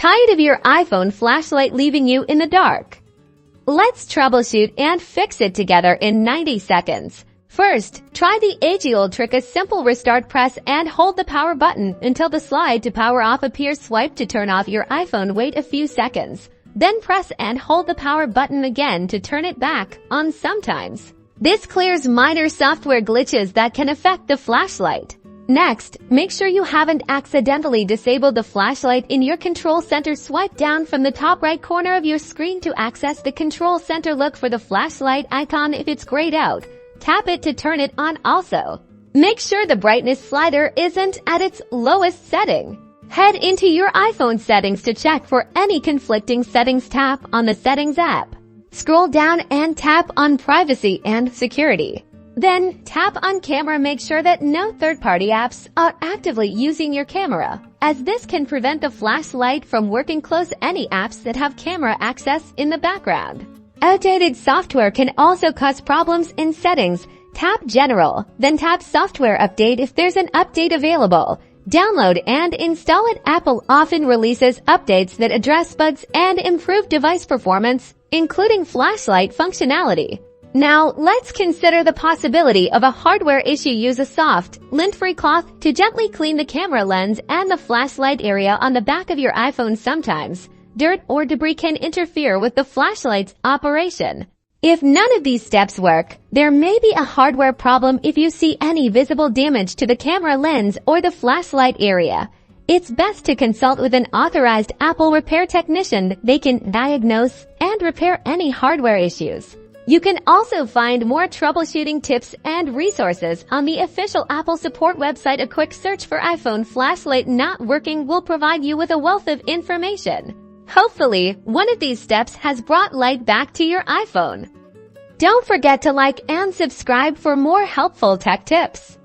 Tired of your iPhone flashlight leaving you in the dark? Let's troubleshoot and fix it together in 90 seconds. First, try the age-old trick: a simple restart. Press and hold the power button until the slide to power off appears. Swipe to turn off your iPhone. Wait a few seconds. Then press and hold the power button again to turn it back on. Sometimes this clears minor software glitches that can affect the flashlight. Next, make sure you haven't accidentally disabled the flashlight in your control center. Swipe down from the top right corner of your screen to access the control center. Look for the flashlight icon. If it's grayed out, tap it to turn it on. Also, make sure the brightness slider isn't at its lowest setting. Head into your iPhone settings to check for any conflicting settings. Tap on the Settings app. Scroll down and tap on Privacy and Security. Then tap on Camera. Make sure that no third-party apps are actively using your camera, as this can prevent the flashlight from working. Close any apps that have camera access in the background. Outdated software can also cause problems in settings. Tap General, then tap Software Update if there's an update available. Download and install it. Apple often releases updates that address bugs and improve device performance, including flashlight functionality. Now, let's consider the possibility of a hardware issue. Use a soft, lint-free cloth to gently clean the camera lens and the flashlight area on the back of your iPhone. Sometimes dirt or debris can interfere with the flashlight's operation. If none of these steps work, there may be a hardware problem. If you see any visible damage to the camera lens or the flashlight area, it's best to consult with an authorized Apple repair technician. They can diagnose and repair any hardware issues. You can also find more troubleshooting tips and resources on the official Apple support website. A quick search for iPhone flashlight not working will provide you with a wealth of information. Hopefully, one of these steps has brought light back to your iPhone. Don't forget to like and subscribe for more helpful tech tips.